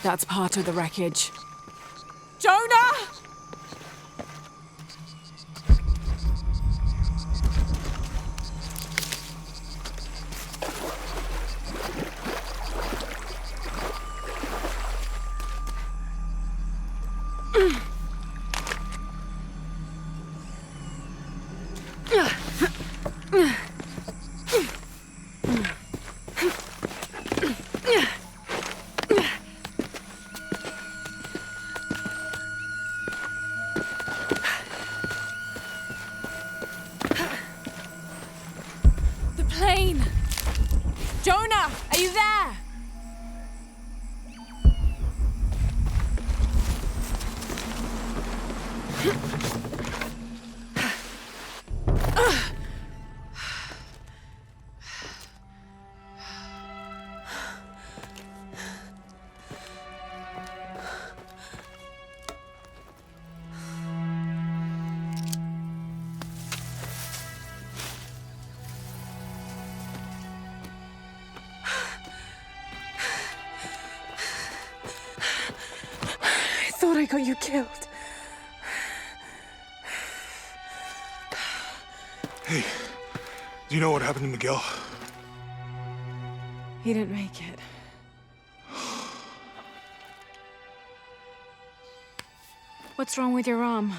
That's part of the wreckage. Jonah! Jonah, are you there? I thought I got you killed. Hey, do you know what happened to Miguel? He didn't make it. What's wrong with your arm?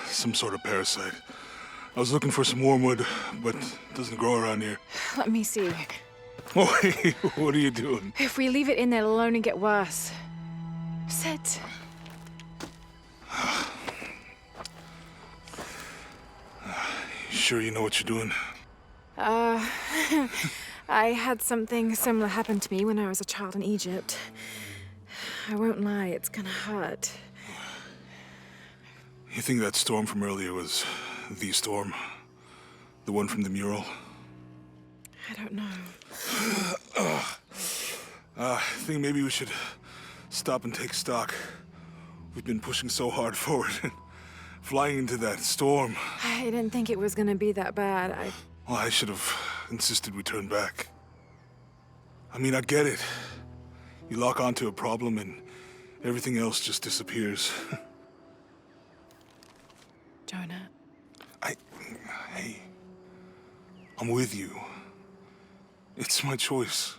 Some sort of parasite. I was looking for some wormwood, but it doesn't grow around here. Let me see. Oh, hey, what are you doing? If we leave it in there, it'll only get worse. Sit. Sure you know what you're doing? I had something similar happen to me when I was a child in Egypt. I won't lie, it's gonna hurt. You think that storm from earlier was the storm? The one from the mural? I don't know. I think maybe we should stop and take stock. We've been pushing so hard forward and flying into that storm. I didn't think it was gonna be that bad. Well, I should have insisted we turn back. I mean, I get it. You lock onto a problem and everything else just disappears. Jonah. Hey, I'm with you. It's my choice,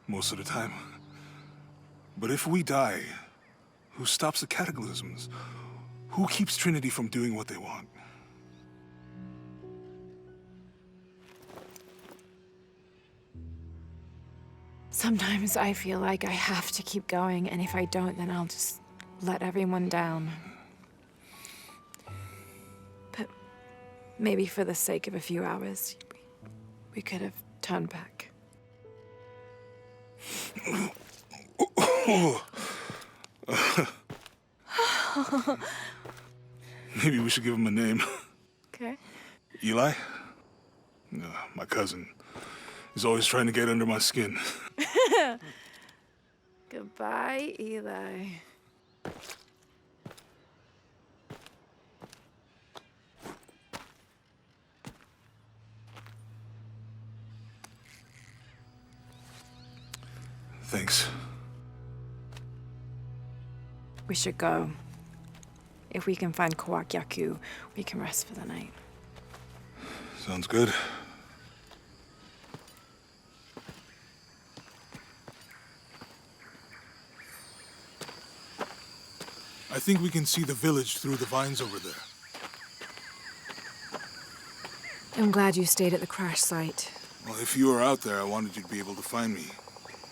most of the time. But if we die, who stops the cataclysms? Who keeps Trinity from doing what they want? Sometimes I feel like I have to keep going, and if I don't, then I'll just let everyone down. But maybe for the sake of a few hours, we could have turned back. Maybe we should give him a name. Okay. Eli? My cousin. He's always trying to get under my skin. Goodbye, Eli. Thanks. We should go. If we can find Kawakyaku, we can rest for the night. Sounds good. I think we can see the village through the vines over there. I'm glad you stayed at the crash site. Well, if you were out there, I wanted you to be able to find me.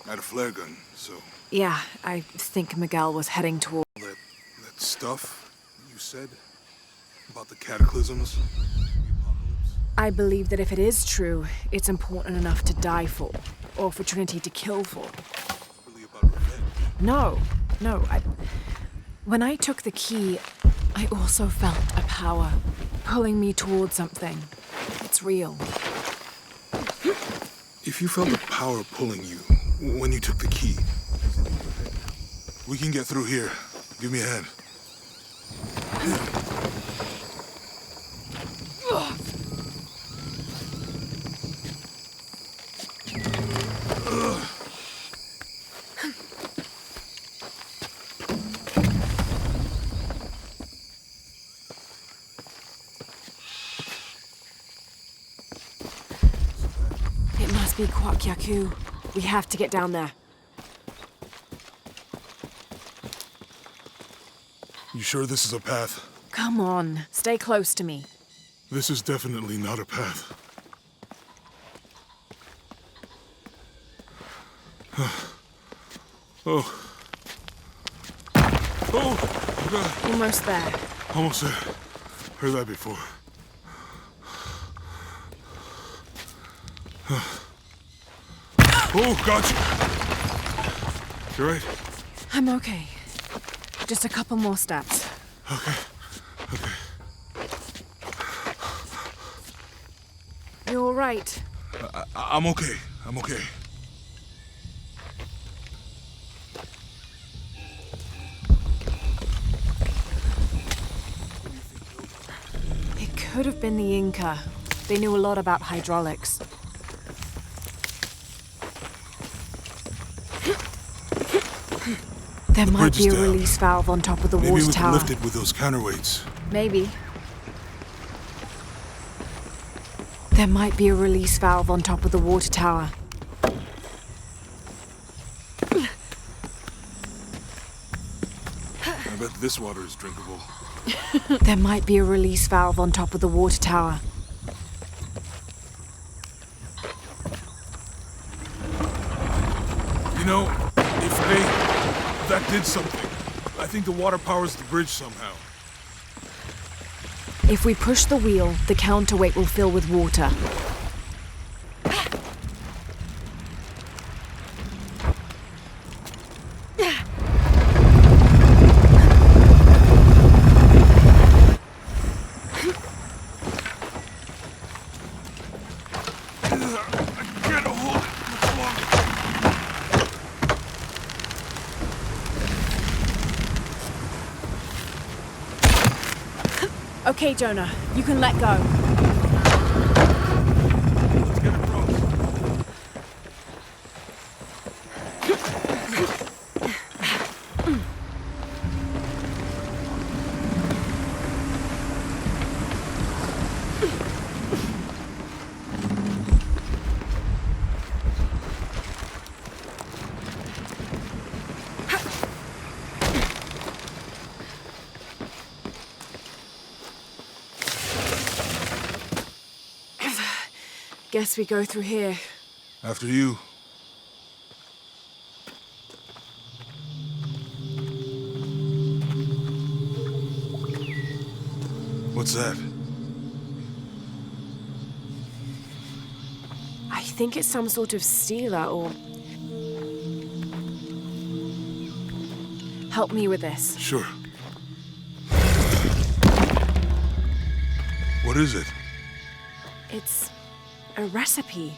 I had a flare gun, so... Yeah, I think Miguel was heading toward... That stuff you said about the cataclysms, the apocalypse. I believe that if it is true, it's important enough to die for, or for Trinity to kill for. Really about revenge. No. When I took the key, I also felt a power pulling me towards something. It's real. If you felt a power pulling you when you took the key, we can get through here. Give me a hand. must be Kwakyaku. We have to get down there. You sure this is a path? Come on, stay close to me. This is definitely not a path. Oh. Oh, God. Almost there. Almost there. Heard that before. Oh, gotcha. You right? I'm okay. Just a couple more steps. Okay. Okay. You all right? I'm okay. I'm okay. It could have been the Inca. They knew a lot about hydraulics. There might be a release valve on top of the water tower. Maybe we can lift it with those counterweights. Maybe. There might be a release valve on top of the water tower. I bet this water is drinkable. There might be a release valve on top of the water tower. You know, if that did something, I think the water powers the bridge somehow. If we push the wheel, the counterweight will fill with water. Okay, Jonah, you can let go. Let's get across. Guess we go through here. After you. What's that? I think it's some sort of sealer or... Help me with this. Sure. What is it? It's a recipe.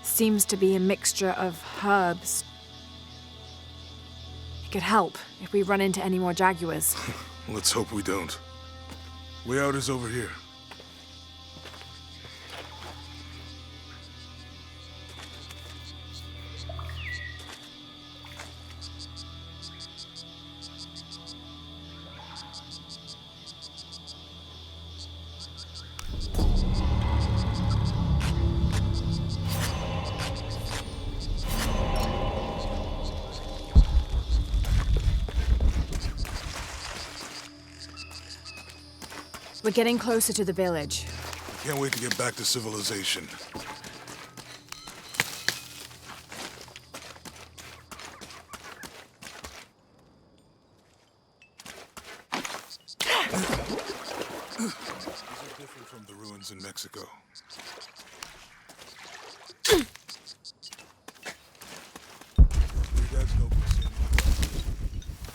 Seems to be a mixture of herbs. It could help if we run into any more jaguars. Let's hope we don't. Way out is over here. We're getting closer to the village. Can't wait to get back to civilization. These are different from the ruins in Mexico. Your dad's notebook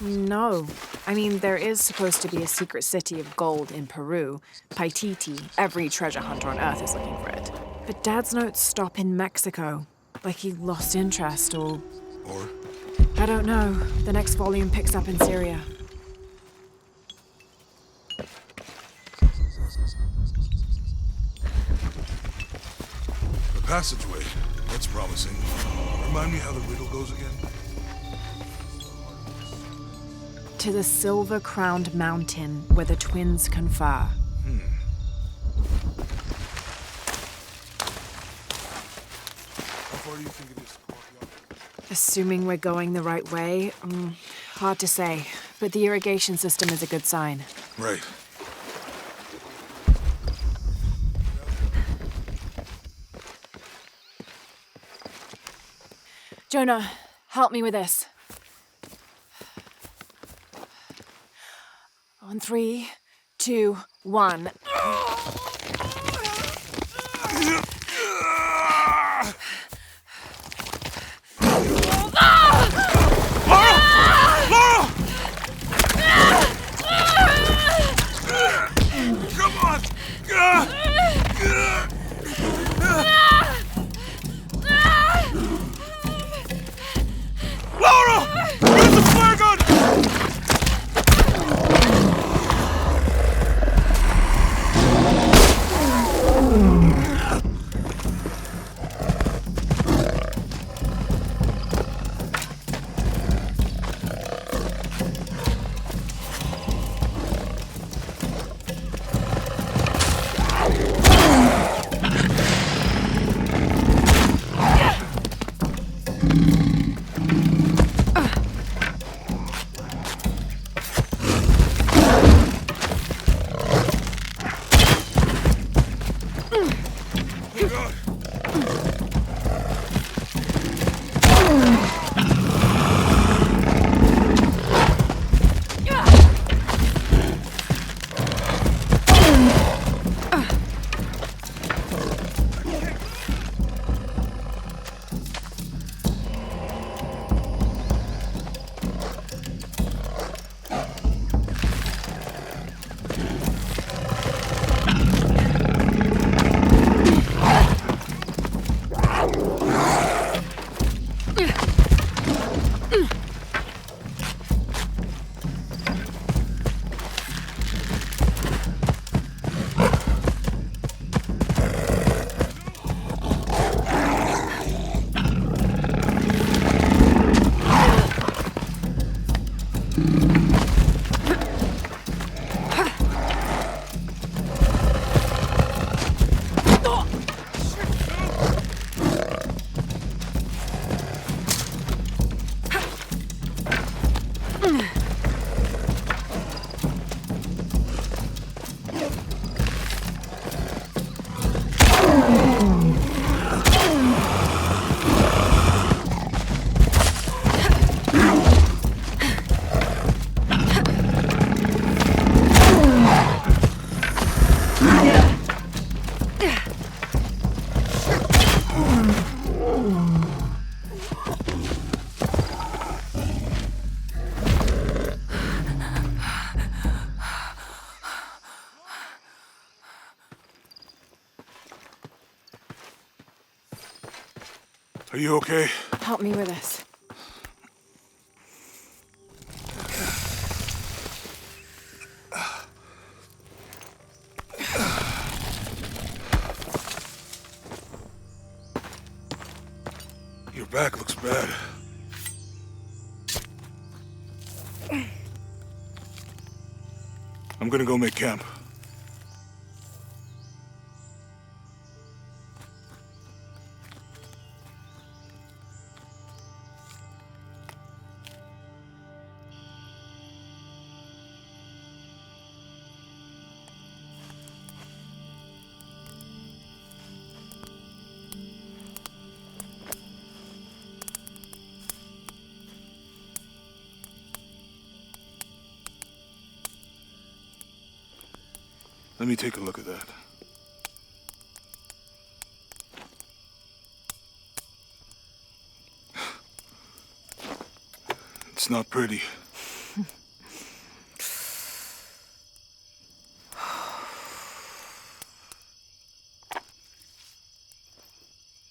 saying No. I mean, there is supposed to be a secret city of gold in Peru. Paititi. Every treasure hunter on Earth is looking for it. But Dad's notes stop in Mexico. Like he lost interest or... Or? I don't know. The next volume picks up in Syria. The passageway. That's promising. Remind me how the riddle goes again? To the silver-crowned mountain where the twins confer. far do you think it is to Courtyard? Assuming we're going the right way, hard to say. But the irrigation system is a good sign. Right. Jonah, help me with this. On 3, 2, 1. Come on! Lara! Where's the flare gun? Are you okay? Help me with this. Your back looks bad. I'm gonna go make camp. Let me take a look at that. It's not pretty.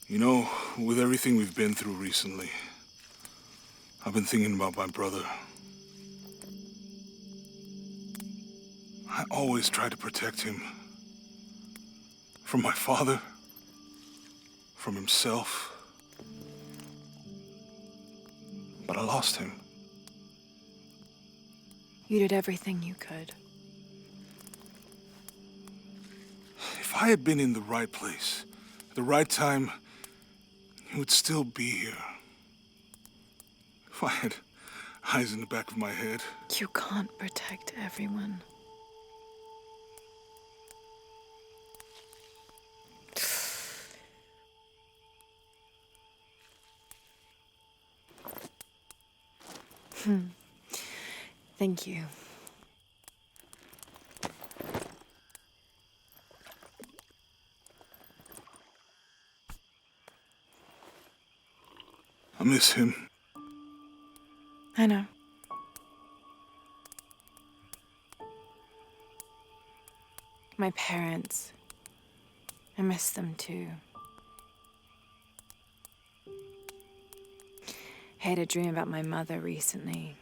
You know, with everything we've been through recently, I've been thinking about my brother. I always tried to protect him. From my father. From himself. But I lost him. You did everything you could. If I had been in the right place, at the right time, he would still be here. If I had eyes in the back of my head. You can't protect everyone. Thank you. I miss him. I know. My parents. I miss them too. I had a dream about my mother recently.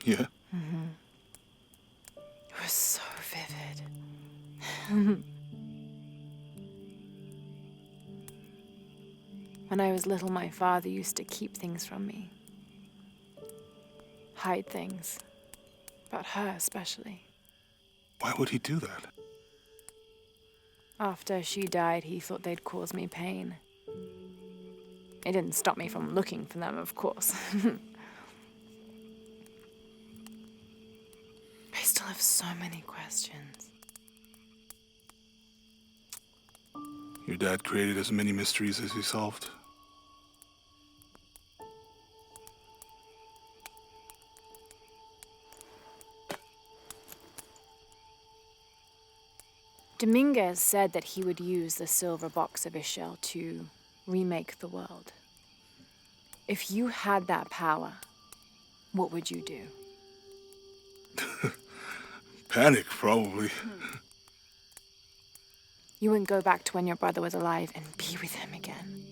Yeah? It was so vivid. When I was little, my father used to keep things from me. Hide things. About her, especially. Why would he do that? After she died, he thought they'd cause me pain. It didn't stop me from looking for them, of course. I still have so many questions. Your dad created as many mysteries as he solved. Dominguez said that he would use the silver box of his shell to remake the world. If you had that power, what would you do? Panic, probably. You wouldn't go back to when your brother was alive and be with him again.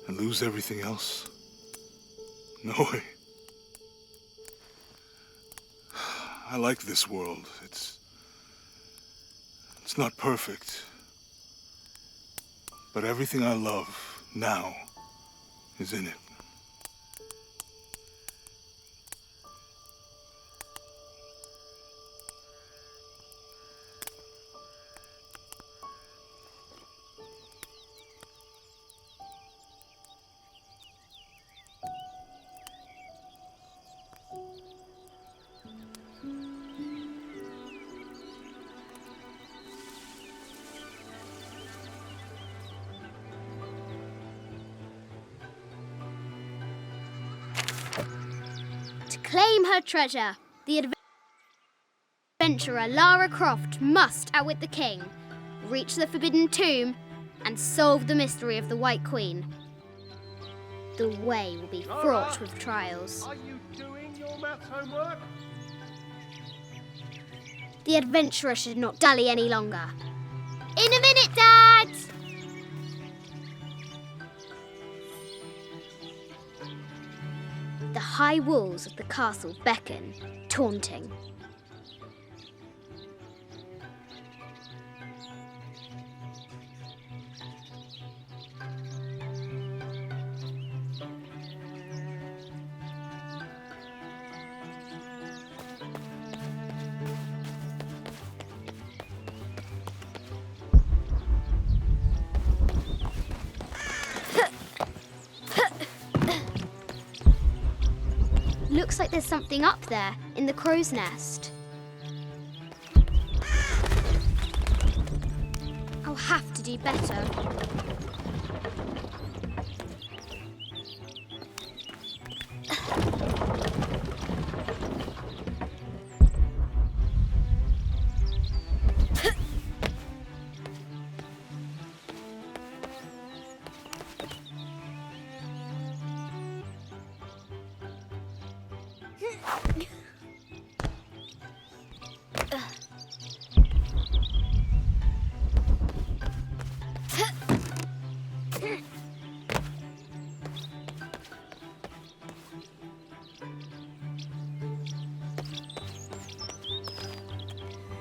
And lose everything else? No way. I like this world. It's not perfect. But everything I love now is in it. To claim her treasure, the adventurer Lara Croft must outwit the king, reach the Forbidden Tomb, and solve the mystery of the White Queen. The way will be fraught with trials. Are you doing your maths homework? The adventurer should not dally any longer. In a minute, Dad! The high walls of the castle beckon, taunting. Looks like there's something up there in the crow's nest. I'll have to do better.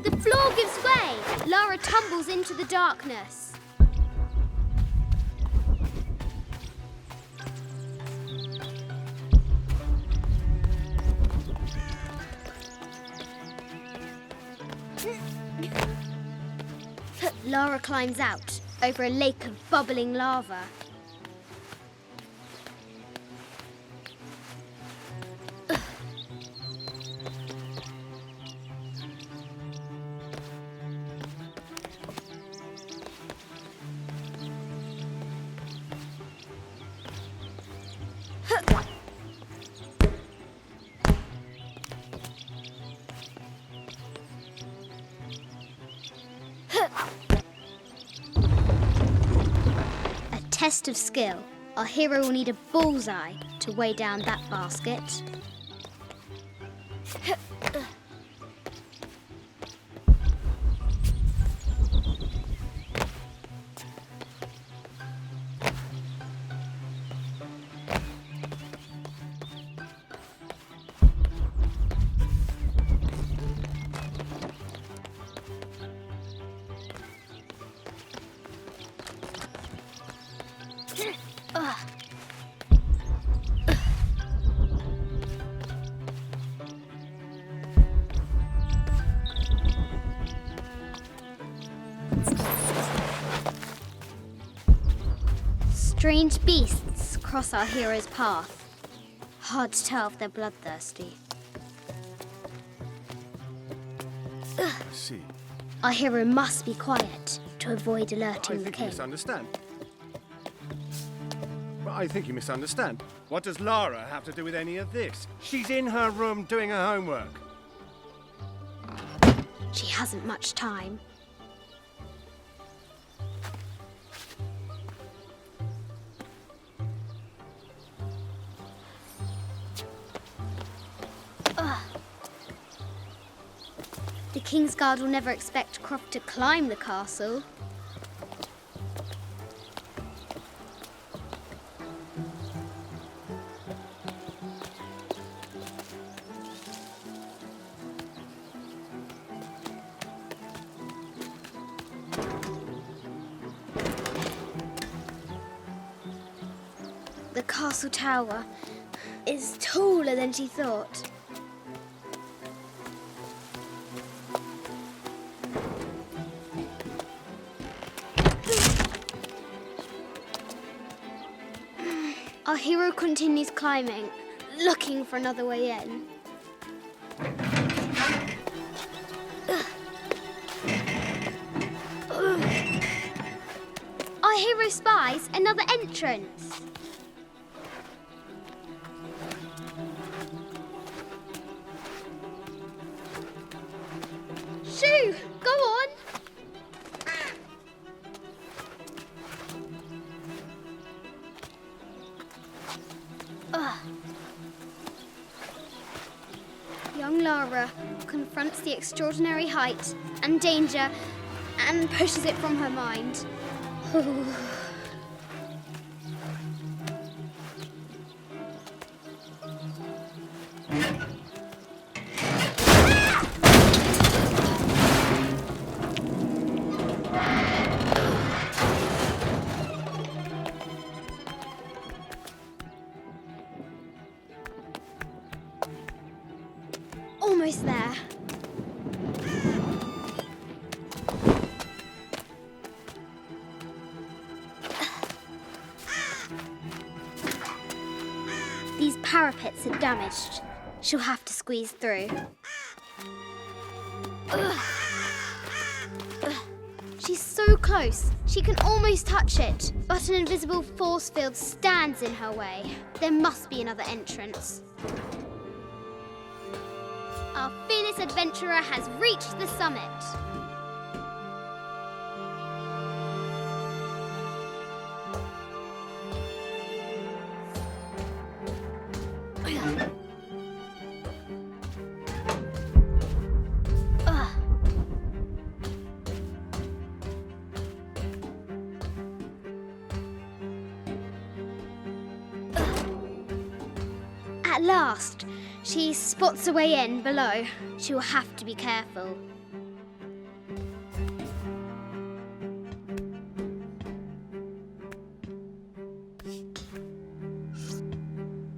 The floor gives way. Lara tumbles into the darkness. Lara climbs out over a lake of bubbling lava. Test of skill. Our hero will need a bullseye to weigh down that basket. Strange beasts cross our hero's path. Hard to tell if they're bloodthirsty. I see. Our hero must be quiet to avoid alerting the I think you king. misunderstand. Well, I think you misunderstand. What does Lara have to do with any of this? She's in her room doing her homework. She hasn't much time. The King's Guard will never expect Croft to climb the castle. The castle tower is taller than she thought. Our hero continues climbing, looking for another way in. Our hero spies another entrance. Shoo! Go on! Young Lara confronts the extraordinary height and danger and pushes it from her mind. Almost there. These parapets are damaged. She'll have to squeeze through. She's so close. She can almost touch it, but an invisible force field stands in her way. There must be another entrance. Our fearless adventurer has reached the summit. At last, she spots a way in below. She will have to be careful.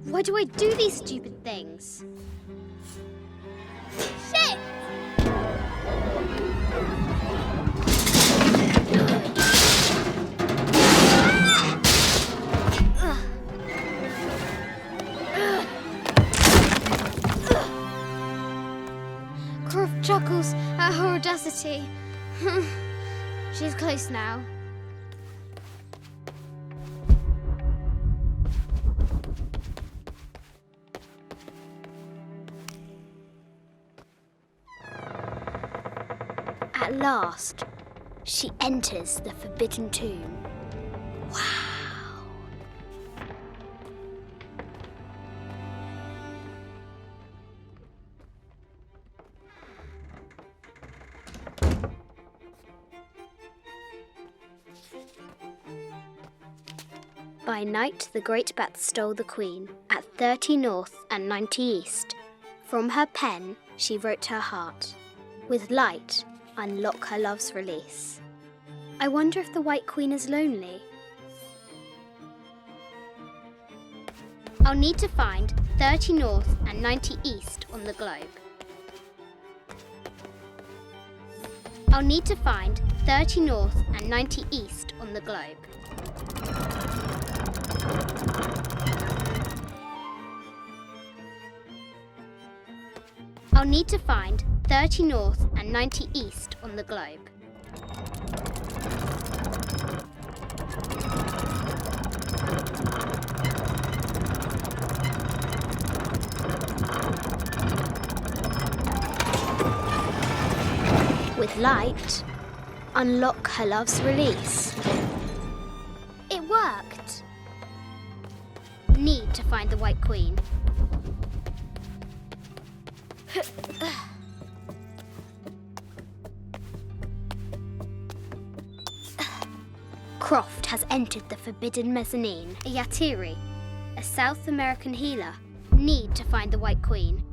Why do I do these stupid things? Shit! chuckles at her audacity. She's close now. At last, she enters the Forbidden Tomb. Wow! By night, the great bat stole the queen at 30 north and 90 east. From her pen, she wrote her heart. With light, unlock her love's release. I wonder if the White Queen is lonely. I'll need to find 30 north and 90 east on the globe. I'll need to find 30 north and 90 east on the globe. I'll need to find 30 north and 90 east on the globe. With light, unlock her love's release. It worked. Need to find the White Queen. Croft has entered the Forbidden Mezzanine. A Yatiri, a South American healer, need to find the White Queen.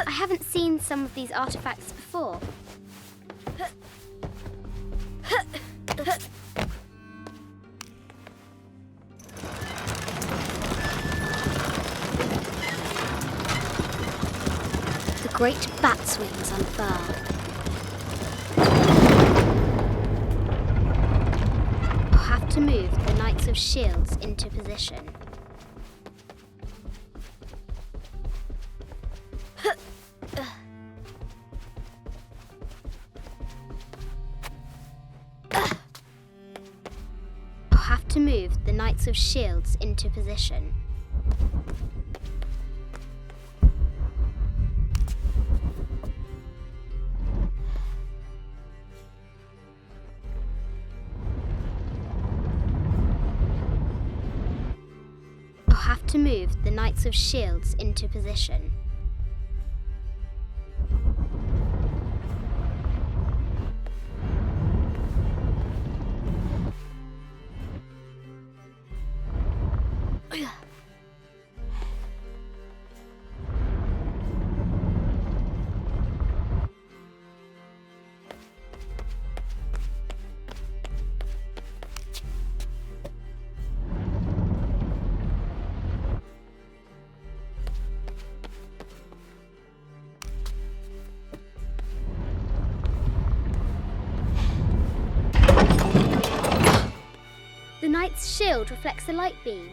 I haven't seen some of these artifacts before. The great bat's wings unfurl. I'll have to move the Knights of Shields into position. I'll have to move the Knights of Shields into position. I'll have to move the Knights of Shields into position. The Knight's shield reflects the light beam.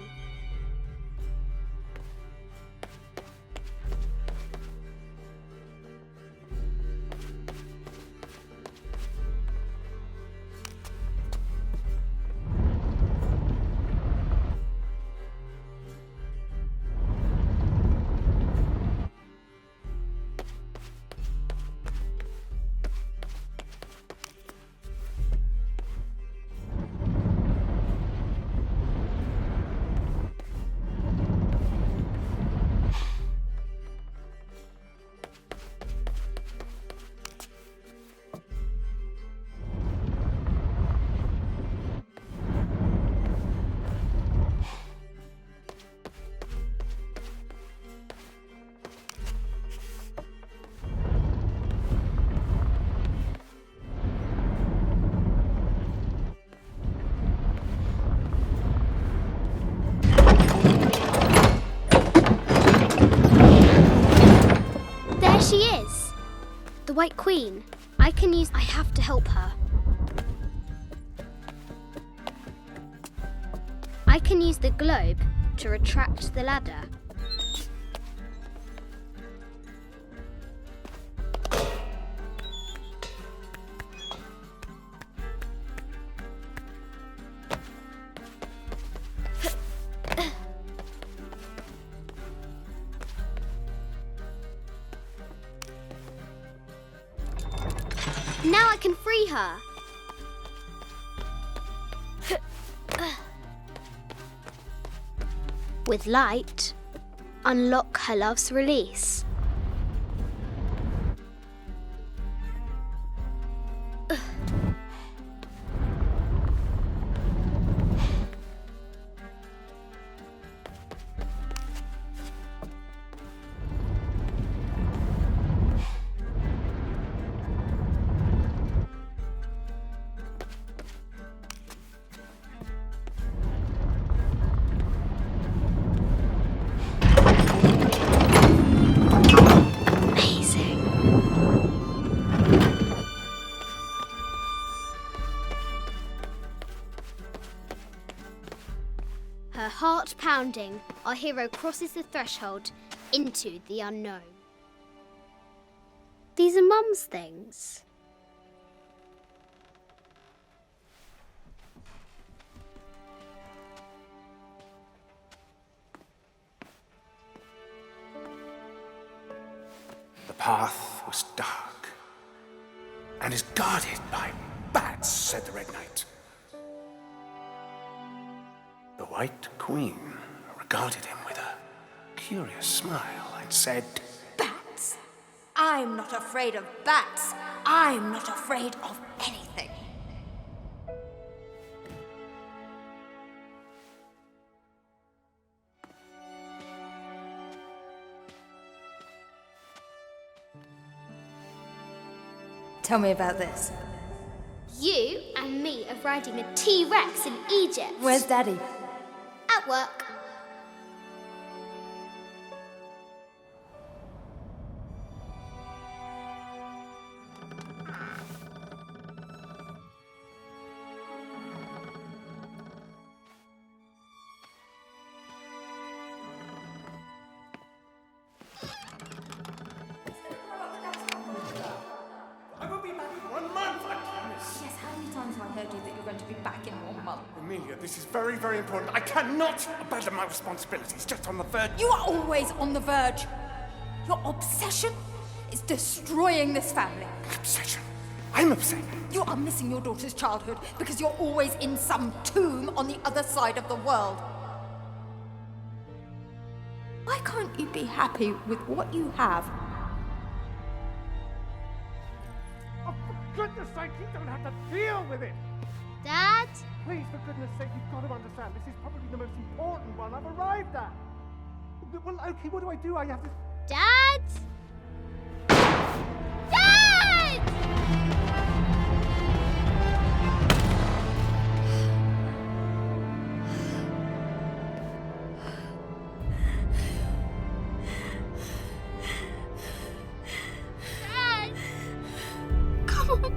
She is! The White Queen. I have I can use the globe to retract the ladder. Now I can free her. With light, unlock her love's release. Her heart pounding, our hero crosses the threshold into the unknown. These are Mum's things. The path was dark and is guarded by bats, said the Red Knight. The White Queen regarded him with a curious smile and said, Bats? I'm not afraid of bats. I'm not afraid of anything. Tell me about this. You and me are riding a T-Rex in Egypt. Where's Daddy? At work. I will be back in 1 month, I promise. Yes, how many times have I heard you that you're going to be back in 1 month? Amelia, this is very, very important. I cannot abandon my responsibilities just on the verge. You are always on the verge. Your obsession is destroying this family. Obsession. I'm upset. You are missing your daughter's childhood because you're always in some tomb on the other side of the world. Why can't you be happy with what you have? Oh, for goodness sake, you don't have to deal with it. Dad? Please, for goodness sake, you've got to understand. This is probably the most important one I've arrived at. Well, okay, what do? I have to... Dad? Dad! Dad! Come on.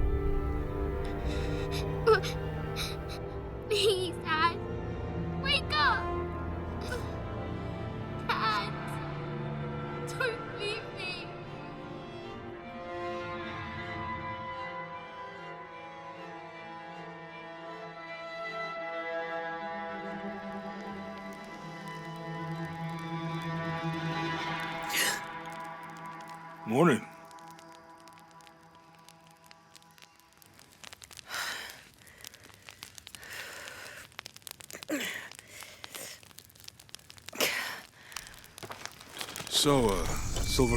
Please, Dad. Wake up. Dad. Don't leave me. Morning. So, Silver